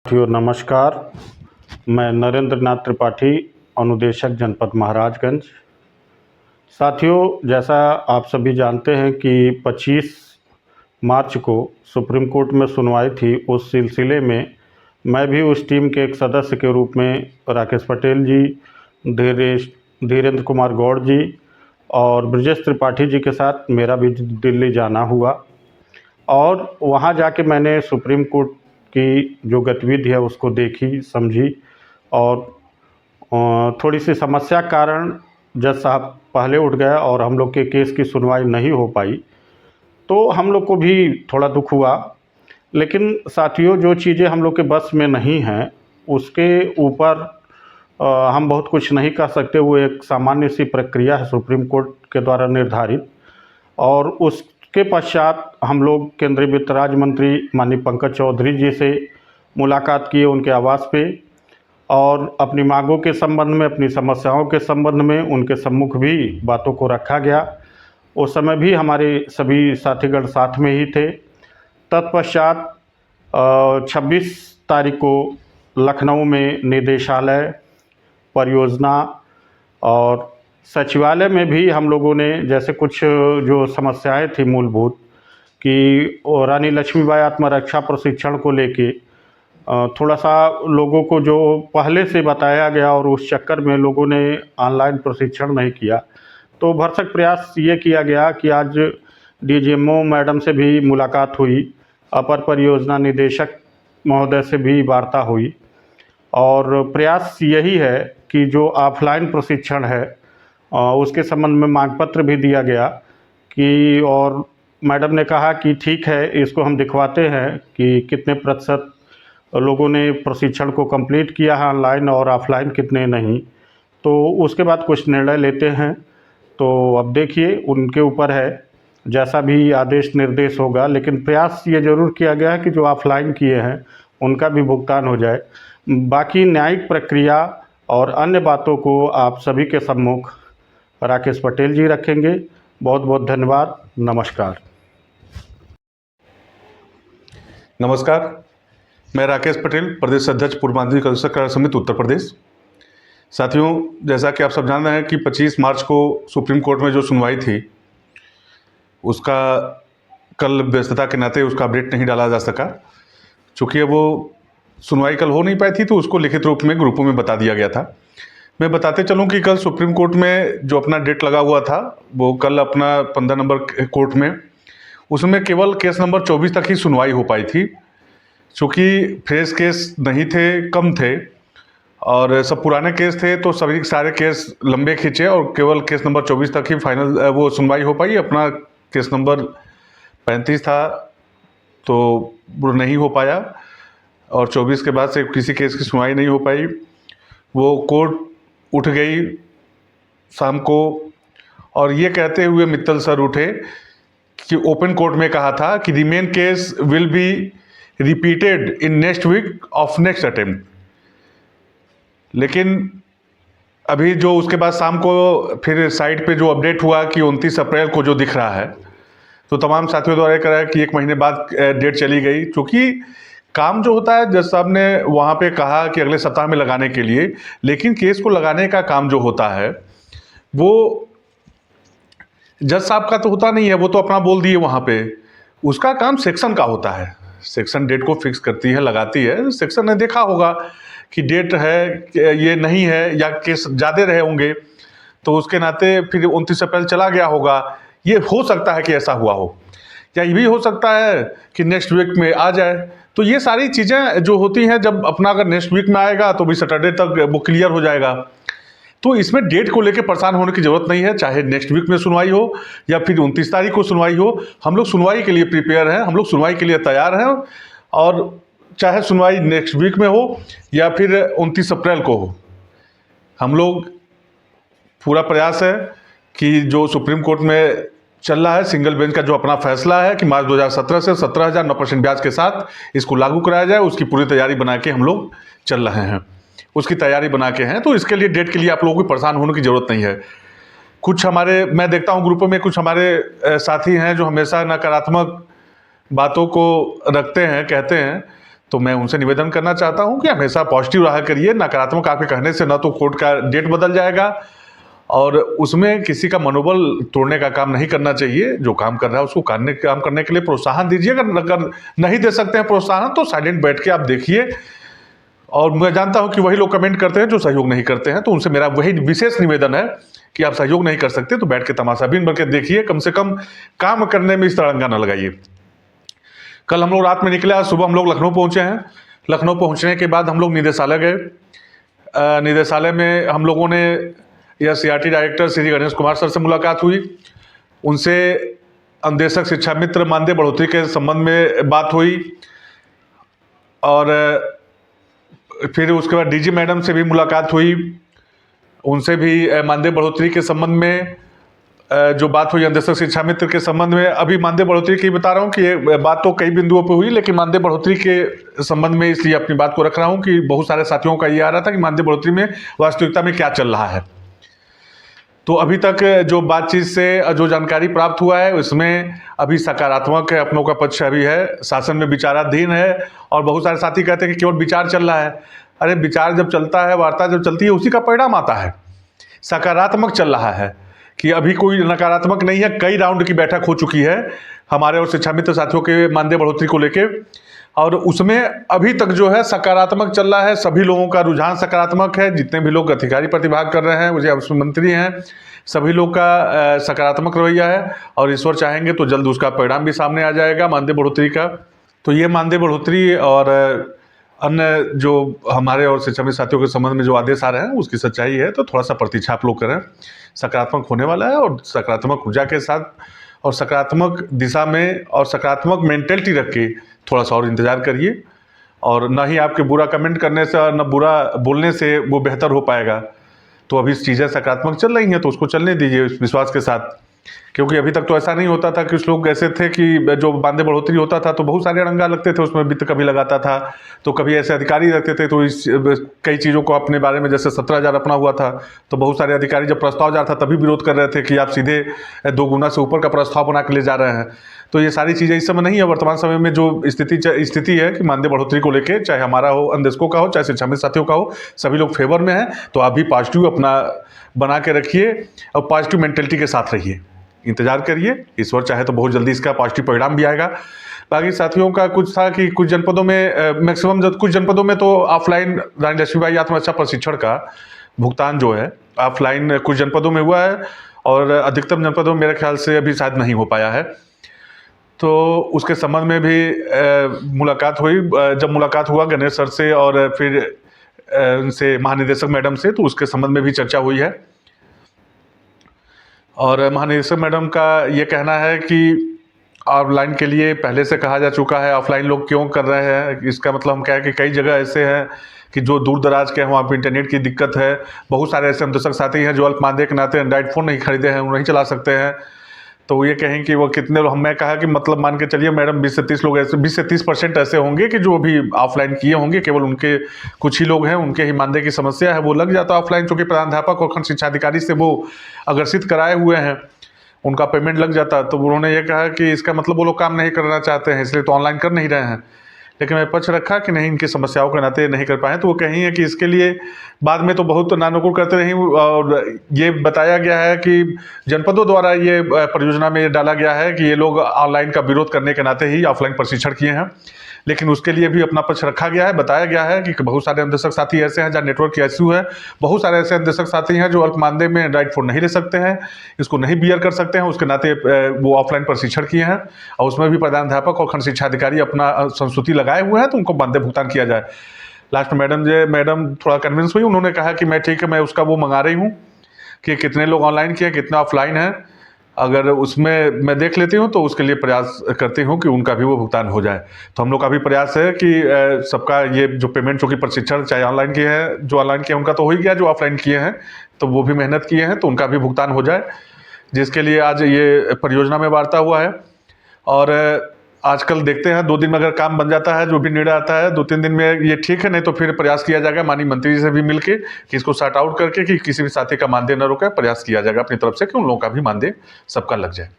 साथियों नमस्कार। मैं नरेंद्र नाथ त्रिपाठी, अनुदेशक जनपद महाराजगंज। साथियों, जैसा आप सभी जानते हैं कि 25 मार्च को सुप्रीम कोर्ट में सुनवाई थी। उस सिलसिले में मैं भी उस टीम के एक सदस्य के रूप में राकेश पटेल जी, धीरेंद्र कुमार गौड़ जी और ब्रजेश त्रिपाठी जी के साथ मेरा भी दिल्ली जाना हुआ और वहाँ जाके मैंने सुप्रीम कोर्ट की जो गतिविधि है उसको देखी, समझी और थोड़ी सी समस्या के कारण जज साहब पहले उठ गए और हम लोग के केस की सुनवाई नहीं हो पाई, तो हम लोग को भी थोड़ा दुख हुआ। लेकिन साथियों, जो चीज़ें हम लोग के बस में नहीं हैं उसके ऊपर हम बहुत कुछ नहीं कर सकते। वो एक सामान्य सी प्रक्रिया है सुप्रीम कोर्ट के द्वारा निर्धारित। और उसके पश्चात हम लोग केंद्रीय वित्त राज्य मंत्री माननीय पंकज चौधरी जी से मुलाकात किए उनके आवास पे और अपनी मांगों के संबंध में, अपनी समस्याओं के संबंध में उनके सम्मुख भी बातों को रखा गया। उस समय भी हमारे सभी साथीगण साथ में ही थे। तत्पश्चात 26 तारीख को लखनऊ में निदेशालय, परियोजना और सचिवालय में भी हम लोगों ने जैसे कुछ जो समस्याएं थी मूलभूत कि रानी लक्ष्मीबाई आत्मरक्षा प्रशिक्षण को लेके थोड़ा सा लोगों को जो पहले से बताया गया और उस चक्कर में लोगों ने ऑनलाइन प्रशिक्षण नहीं किया, तो भरसक प्रयास ये किया गया कि आज डीजीएमओ मैडम से भी मुलाकात हुई, अपर परियोजना निदेशक महोदय से भी वार्ता हुई और प्रयास यही है कि जो ऑफलाइन प्रशिक्षण है उसके संबंध में मांग पत्र भी दिया गया कि, और मैडम ने कहा कि ठीक है, इसको हम दिखवाते हैं कि कितने प्रतिशत लोगों ने प्रशिक्षण को कंप्लीट किया है ऑनलाइन और ऑफलाइन कितने नहीं, तो उसके बाद कुछ निर्णय लेते हैं। तो अब देखिए, उनके ऊपर है, जैसा भी आदेश निर्देश होगा। लेकिन प्रयास ये ज़रूर किया गया है कि जो ऑफलाइन किए हैं उनका भी भुगतान हो जाए। बाकी न्यायिक प्रक्रिया और अन्य बातों को आप सभी के सम्मुख राकेश पटेल जी रखेंगे। बहुत बहुत धन्यवाद। नमस्कार। नमस्कार, मैं राकेश पटेल, प्रदेश अध्यक्ष पूर्वांचल कृषक कार्य समिति उत्तर प्रदेश। साथियों, जैसा कि आप सब जान रहे हैं कि 25 मार्च को सुप्रीम कोर्ट में जो सुनवाई थी उसका कल व्यस्तता के नाते उसका अपडेट नहीं डाला जा सका। चूँकि वो सुनवाई कल हो नहीं पाई थी तो उसको लिखित रूप में ग्रुपों में बता दिया गया था। मैं बताते चलूं कि कल सुप्रीम कोर्ट में जो अपना डेट लगा हुआ था वो कल अपना 15 नंबर कोर्ट में, उसमें केवल केस नंबर 24 तक ही सुनवाई हो पाई थी। चूँकि फ्रेश केस नहीं थे, कम थे और सब पुराने केस थे, तो सभी सारे केस लंबे खींचे और केवल केस नंबर 24 तक ही फाइनल वो सुनवाई हो पाई। अपना केस नंबर 35 था तो वो नहीं हो पाया और 24 के बाद से किसी केस की सुनवाई नहीं हो पाई। वो कोर्ट उठ गई शाम को और ये कहते हुए मित्तल सर उठे कि ओपन कोर्ट में कहा था कि remain case will be repeated in next week of next attempt. लेकिन अभी जो उसके बाद शाम को फिर साइट पे जो अपडेट हुआ कि 29 अप्रैल को जो दिख रहा है, तो तमाम साथियों द्वारा कहा कि 1 महीने बाद डेट चली गई। क्योंकि काम जो होता है, जज साहब ने वहाँ पे कहा कि अगले सप्ताह में लगाने के लिए, लेकिन केस को लगाने का काम जो होता है वो जज साहब का तो होता नहीं है। वो तो अपना बोल दिए वहाँ पे, उसका काम सेक्शन का होता है। सेक्शन डेट को फिक्स करती है, लगाती है। सेक्शन ने देखा होगा कि डेट है, ये नहीं है या केस ज़्यादा रहे होंगे, तो उसके नाते फिर 29 अप्रैल चला गया होगा। ये हो सकता है कि ऐसा हुआ हो, या ये भी हो सकता है कि नेक्स्ट वीक में आ जाए। तो ये सारी चीज़ें जो होती हैं, जब अपना अगर नेक्स्ट वीक में आएगा तो भी सैटरडे तक वो क्लियर हो जाएगा। तो इसमें डेट को लेकर परेशान होने की ज़रूरत नहीं है, चाहे नेक्स्ट वीक में सुनवाई हो या फिर 29 तारीख को सुनवाई हो। हम लोग सुनवाई के लिए प्रिपेयर हैं, हम लोग सुनवाई के लिए तैयार हैं। और चाहे सुनवाई नेक्स्ट वीक में हो या फिर 29 अप्रैल को हो, हम लोग पूरा प्रयास है कि जो सुप्रीम कोर्ट में चल रहा है सिंगल बेंच का जो अपना फैसला है कि मार्च 2017 से 17,009% ब्याज के साथ इसको लागू कराया जाए, उसकी पूरी तैयारी बना के हम लोग चल रहे हैं, उसकी तैयारी बना के हैं। तो इसके लिए डेट के लिए आप लोगों को परेशान होने की ज़रूरत नहीं है। कुछ हमारे, मैं देखता हूँ ग्रुपों में कुछ हमारे साथी हैं जो हमेशा नकारात्मक बातों को रखते हैं, कहते हैं, तो मैं उनसे निवेदन करना चाहता हूं कि हमेशा पॉजिटिव रहा करिए। नकारात्मक आपके कहने से ना तो कोर्ट का डेट बदल जाएगा और उसमें किसी का मनोबल तोड़ने का काम नहीं करना चाहिए। जो काम कर रहा है उसको काम करने के लिए प्रोत्साहन दीजिए। अगर नहीं दे सकते हैं प्रोत्साहन तो साइलेंट बैठ के आप देखिए। और मैं जानता हूं कि वही लोग कमेंट करते हैं जो सहयोग नहीं करते हैं, तो उनसे मेरा वही विशेष निवेदन है कि आप सहयोग नहीं कर सकते तो बैठ के तमाशा बीन भर के देखिए, कम से कम काम करने में इस तरंगा न लगाइए। कल हम लोग रात में निकले, आज सुबह हम लोग लखनऊ पहुंचे हैं। लखनऊ पहुंचने के बाद हम लोग निदेशालय गए। निदेशालय में हम लोगों ने या CRT director Shri Ganesh Kumar sir से मुलाकात हुई। उनसे अनुदेशक शिक्षा मित्र मानदेय बढ़ोतरी के संबंध में बात हुई और फिर उसके बाद डीजी मैडम से भी मुलाकात हुई। उनसे भी मानदेय बढ़ोतरी के संबंध में जो बात हुई अनुदेशक शिक्षा मित्र के संबंध में। अभी मानदेय बढ़ोतरी की बता रहा हूँ कि ये बात तो कई बिंदुओं पर हुई, लेकिन मानदेय बढ़ोतरी के संबंध में इसलिए अपनी बात को रख रहा हूँ कि बहुत सारे साथियों का ये आ रहा था कि मानदेय बढ़ोतरी में वास्तविकता में क्या चल रहा है। तो अभी तक जो बातचीत से जो जानकारी प्राप्त हुआ है उसमें अभी सकारात्मक है, अपनों का पक्ष अभी है, शासन में विचाराधीन है। और बहुत सारे साथी कहते हैं कि केवल विचार चल रहा है। अरे विचार जब चलता है, वार्ता जब चलती है, उसी का परिणाम आता है। सकारात्मक चल रहा है कि अभी कोई नकारात्मक नहीं है। कई राउंड की बैठक हो चुकी है हमारे और शिक्षा मित्र साथियों के मानदेय बढ़ोतरी को लेके, और उसमें अभी तक जो है सकारात्मक चल रहा है। सभी लोगों का रुझान सकारात्मक है। जितने भी लोग अधिकारी प्रतिभाग कर रहे हैं, मुझे मंत्री हैं, सभी लोग का सकारात्मक रवैया है और ईश्वर चाहेंगे तो जल्द उसका परिणाम भी सामने आ जाएगा मानदेय बढ़ोतरी का। तो ये मानदेय बढ़ोतरी और अन्य जो हमारे और शिक्षा मित्र साथियों के संबंध में जो आदेश आ रहे हैं उसकी सच्चाई है। तो थोड़ा सा प्रतीक्षा आप लोग करें, सकारात्मक होने वाला है। और सकारात्मक ऊर्जा के साथ और सकारात्मक दिशा में और सकारात्मक मेंटेलिटी रख के थोड़ा सा और इंतज़ार करिए। और ना ही आपके बुरा कमेंट करने से और न बुरा बोलने से वो बेहतर हो पाएगा। तो अभी चीज़ें सकारात्मक चल रही हैं तो उसको चलने दीजिए इस विश्वास के साथ, क्योंकि अभी तक तो ऐसा नहीं होता था। कुछ लोग ऐसे थे कि जो मानदेय बढ़ोतरी होता था तो बहुत सारे अड़ंगा लगते थे, उसमें वित्त कभी लगाता था तो कभी ऐसे अधिकारी रहते थे। तो इस कई चीज़ों को अपने बारे में, जैसे 17,000 अपना हुआ था तो बहुत सारे अधिकारी जब प्रस्ताव जा था तभी विरोध कर रहे थे कि आप सीधे 2 गुना से ऊपर का प्रस्ताव बना के ले जा रहे हैं। तो ये सारी चीज़ें इस समय नहीं है। वर्तमान समय में जो स्थिति है कि मानदेय बढ़ोतरी को लेके, चाहे हमारा हो, अनुदेशकों का हो, चाहे शिक्षा मित्र साथियों का हो, सभी लोग फेवर में हैं। तो आप भी पॉजिटिव अपना बना के रखिए और पॉजिटिव मेंटेलिटी के साथ रहिए, इंतजार करिए। ईश्वर चाहे तो बहुत जल्दी इसका पॉजिटिव परिणाम भी आएगा। बाकी साथियों का कुछ था कि कुछ जनपदों में मैक्सिमम कुछ जनपदों में तो ऑफलाइन रानी लक्ष्मीबाई आत्मरक्षा प्रशिक्षण का भुगतान जो है ऑफलाइन कुछ जनपदों में हुआ है और अधिकतम जनपदों में मेरे ख्याल से अभी शायद नहीं हो पाया है। तो उसके संबंध में भी मुलाकात हुई। जब मुलाकात हुआ गणेश सर से और फिर उनसे महानिदेशक मैडम से, तो उसके संबंध में भी चर्चा हुई है। और महानिदेशक मैडम का ये कहना है कि ऑनलाइन के लिए पहले से कहा जा चुका है, ऑफलाइन लोग क्यों कर रहे हैं। इसका मतलब हम क्या है कि कई जगह ऐसे हैं कि जो दूर दराज के हैं, वहाँ पर इंटरनेट की दिक्कत है। बहुत सारे ऐसे अनुदेशक साथी हैं जो अल्प मानदेय के नाते एंड्राइड फ़ोन नहीं खरीदे हैं, वो नहीं चला सकते हैं। तो ये कहें कि वो कितने, मैं कहा कि मतलब मान के चलिए मैडम 20 से 30 लोग ऐसे, 20 से 30% ऐसे होंगे कि जो अभी ऑफलाइन किए होंगे। केवल उनके कुछ ही लोग हैं, उनके ही मानदेय की समस्या है, वो लग जाता ऑफलाइन, चूँकि प्रधानाध्यापक और खंड शिक्षा अधिकारी से वो अग्रसित कराए हुए हैं, उनका पेमेंट लग जाता। तो उन्होंने ये कहा कि इसका मतलब वो लोग काम नहीं करना चाहते हैं, इसलिए तो ऑनलाइन कर नहीं रहे हैं। लेकिन मैं पक्ष रखा कि नहीं, इनकी समस्याओं के नाते नहीं कर पाए। तो वो कही है कि इसके लिए बाद में तो बहुत नानुकुर करते रही और ये बताया गया है कि जनपदों द्वारा ये परियोजना में डाला गया है कि ये लोग ऑनलाइन का विरोध करने के नाते ही ऑफलाइन प्रशिक्षण किए हैं। लेकिन उसके लिए भी अपना पक्ष रखा गया है, बताया गया है कि बहुत सारे अनुदेशक साथी ऐसे हैं जहाँ नेटवर्क की इश्यू है। बहुत सारे ऐसे अनुदेशक साथी हैं जो अल्प मानदेय में एंड्राइड फ़ोन नहीं ले सकते हैं, इसको नहीं बियर कर सकते हैं, उसके नाते वो ऑफलाइन प्रशिक्षण किए हैं। और उसमें भी प्रधानाध्यापक और खंड शिक्षा अधिकारी अपना संस्तुति लगाए हुए हैं, तो उनको मानदेय भुगतान किया जाए। लास्ट में मैडम थोड़ा कन्विंस हुई, उन्होंने कहा कि मैं ठीक है, मैं उसका वो मंगा रही हूँ कि कितने लोग ऑनलाइन किए, कितना ऑफलाइन है। अगर उसमें मैं देख लेती हूँ तो उसके लिए प्रयास करती हूँ कि उनका भी वो भुगतान हो जाए। तो हम लोग का भी प्रयास है कि सबका ये जो पेमेंट, चूँकि प्रशिक्षण चाहे ऑनलाइन किए हैं, जो ऑनलाइन किए उनका तो हो ही गया, जो ऑफलाइन किए हैं तो वो भी मेहनत किए हैं, तो उनका भी भुगतान हो जाए, जिसके लिए आज ये परियोजना में वार्ता हुआ है। और आजकल देखते हैं 2 दिन में अगर काम बन जाता है, जो भी निर्णय आता है 2-3 दिन में, ये ठीक है। नहीं तो फिर प्रयास किया जाएगा माननीय मंत्री जी से भी मिलके कि इसको सॉर्ट आउट करके कि किसी भी साथी का मानदेय न रुके, प्रयास किया जाएगा अपनी तरफ से कि उन लोगों का भी मानदेय सबका लग जाए।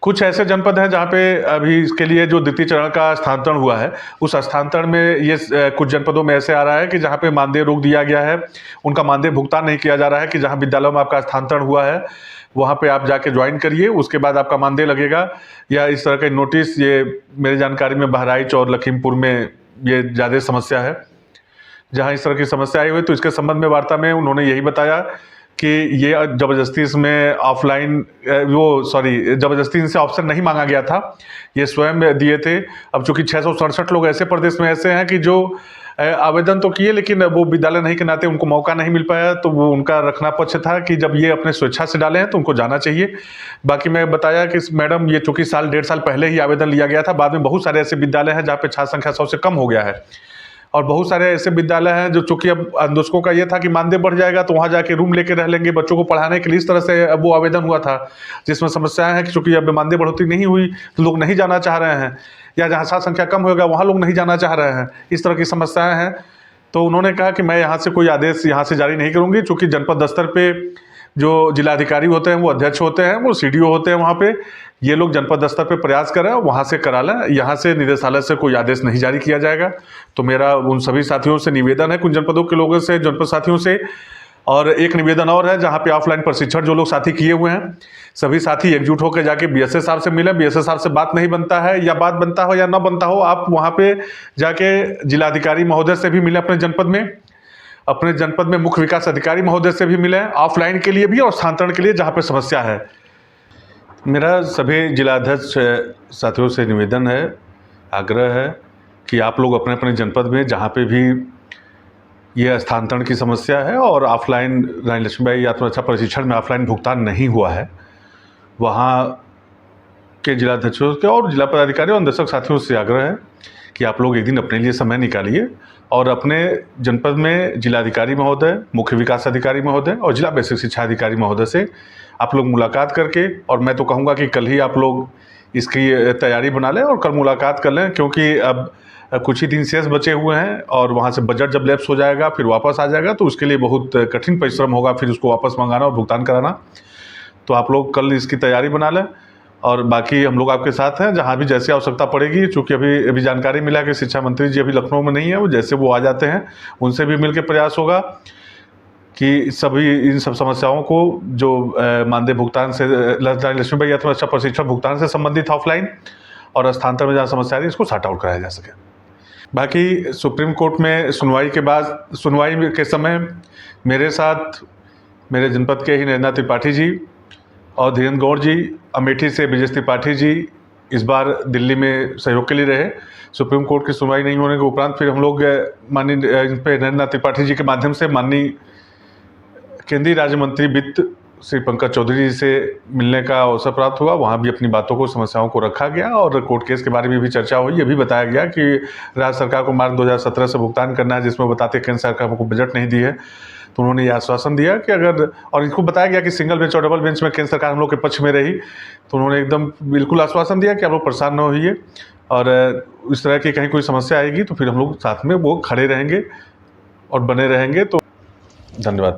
कुछ ऐसे जनपद हैं जहाँ पे अभी इसके लिए जो द्वितीय चरण का स्थानांतरण हुआ है, उस स्थानांतरण में ये कुछ जनपदों में ऐसे आ रहा है कि जहाँ पे मानदेय रोक दिया गया है, उनका मानदेय भुगतान नहीं किया जा रहा है कि जहाँ विद्यालयों में आपका स्थानांतरण हुआ है वहाँ पे आप जाके ज्वाइन करिए, उसके बाद आपका मानदेय लगेगा, या इस तरह के नोटिस। ये मेरी जानकारी में बहराइच और लखीमपुर में ये ज़्यादा समस्या है जहाँ इस तरह की समस्या आई हुई। तो इसके संबंध में वार्ता में उन्होंने यही बताया कि ये ज़बरदस्ती इसमें ज़बरदस्ती इनसे ऑप्शन नहीं मांगा गया था, ये स्वयं दिए थे। अब चूंकि 667 लोग ऐसे प्रदेश में ऐसे हैं कि जो आवेदन तो किए लेकिन वो विद्यालय नहीं के नाते उनको मौका नहीं मिल पाया, तो वो उनका रखना पक्ष था कि जब ये अपने स्वेच्छा से डाले हैं तो उनको जाना चाहिए। बाकी मैं बताया कि मैडम ये चूंकि 1.5 साल पहले ही आवेदन लिया गया था, बाद में बहुत सारे ऐसे विद्यालय हैं जहाँ पे छात्र संख्या 100 से कम हो गया है, और बहुत सारे ऐसे विद्यालय हैं जो चूंकि अब आंदोलकों का ये था कि मानदेय बढ़ जाएगा तो वहाँ जाके रूम लेके रह लेंगे बच्चों को पढ़ाने के लिए, इस तरह से अब वो आवेदन हुआ था, जिसमें समस्याएं हैं कि चूंकि अब मानदेय बढ़ोतरी नहीं हुई तो लोग नहीं जाना चाह रहे हैं, या जहाँ छात्र संख्या कम होगा वहाँ लोग नहीं जाना चाह रहे हैं, इस तरह की समस्याएं हैं। तो उन्होंने कहा कि मैं यहाँ से कोई आदेश यहाँ से जारी नहीं करूँगी, चूँकि जनपद स्तर पे जो जिलाधिकारी होते हैं वो अध्यक्ष होते हैं, वो CDO होते हैं वहाँ पे, ये लोग जनपद स्तर पे प्रयास करें वहाँ से करा लें, यहाँ से निदेशालय से कोई आदेश नहीं जारी किया जाएगा। तो मेरा उन सभी साथियों से निवेदन है, कुछ जनपदों के लोगों से, जनपद साथियों से, और एक निवेदन और है जहाँ पे ऑफलाइन प्रशिक्षण जो लोग साथी किए हुए हैं, सभी साथी एकजुट होकर जाके BSA साहब से मिले। BSA साहब से बात नहीं बनता है, या बात बनता हो या ना बनता हो, आप वहाँ पे जाके जिलाधिकारी महोदय से भी मिले अपने जनपद में मुख्य विकास अधिकारी महोदय से भी मिले, ऑफलाइन के लिए भी और स्थानांतरण के लिए जहाँ पे समस्या है। मेरा सभी जिलाध्यक्ष साथियों से निवेदन है, आग्रह है कि आप लोग अपने अपने जनपद में जहाँ पे भी ये स्थानांतरण की समस्या है और ऑफलाइन रानी लक्ष्मीबाई आत्मरक्षा प्रशिक्षण में ऑफलाइन भुगतान नहीं हुआ है, वहाँ के जिलाध्यक्षों के और जिला पदाधिकारी और निदेशक साथियों से आग्रह है कि आप लोग एक दिन अपने लिए समय निकालिए और अपने जनपद में जिलाधिकारी महोदय, मुख्य विकास अधिकारी महोदय और जिला बेसिक शिक्षा अधिकारी महोदय से आप लोग मुलाकात करके, और मैं तो कहूँगा कि कल ही आप लोग इसकी तैयारी बना लें और कल मुलाकात कर लें, क्योंकि अब कुछ ही दिन शेष बचे हुए हैं और वहाँ से बजट जब लैप्स हो जाएगा फिर वापस आ जाएगा तो उसके लिए बहुत कठिन परिश्रम होगा फिर उसको वापस मंगाना और भुगतान कराना। तो आप लोग कल इसकी तैयारी बना लें और बाकी हम लोग आपके साथ हैं जहाँ भी जैसे आवश्यकता पड़ेगी। चूँकि अभी जानकारी मिला कि शिक्षा मंत्री जी अभी लखनऊ में नहीं है, वो जैसे वो आ जाते हैं उनसे भी मिल के प्रयास होगा कि सभी इन सब समस्याओं को जो मानदेय भुगतान से लक्ष्मीबाई आत्मरक्षा प्रशिक्षण भुगतान से संबंधित ऑफलाइन और स्थानांतरण में जहाँ समस्या है इसको सॉर्ट आउट कराया जा सके। बाकी सुप्रीम कोर्ट में सुनवाई के समय मेरे साथ मेरे जनपद के ही नरेंद्र त्रिपाठी जी और धीरेन्द्र गौड़ जी, अमेठी से ब्रजेश त्रिपाठी जी इस बार दिल्ली में सहयोग के लिए रहे। सुप्रीम कोर्ट की सुनवाई नहीं होने के उपरांत फिर हम लोग माननीय इन पे नरेंद्र त्रिपाठी जी के माध्यम से माननीय केंद्रीय राज्य मंत्री वित्त श्री पंकज चौधरी जी से मिलने का अवसर प्राप्त हुआ। वहाँ भी अपनी बातों को, समस्याओं को रखा गया और कोर्ट केस के बारे में भी चर्चा हुई। ये भी बताया गया कि राज्य सरकार को मार्च 2017 से भुगतान करना है, जिसमें बताते केंद्र सरकार को बजट नहीं दी है। तो उन्होंने ये आश्वासन दिया कि अगर, और इनको बताया गया कि सिंगल बेंच और डबल बेंच में केंद्र सरकार हम लोग के पक्ष में रही, तो उन्होंने एकदम बिल्कुल आश्वासन दिया कि आप लोग परेशान न होइए और इस तरह की कहीं कोई समस्या आएगी तो फिर हम लोग साथ में वो खड़े रहेंगे और बने रहेंगे। तो धन्यवाद।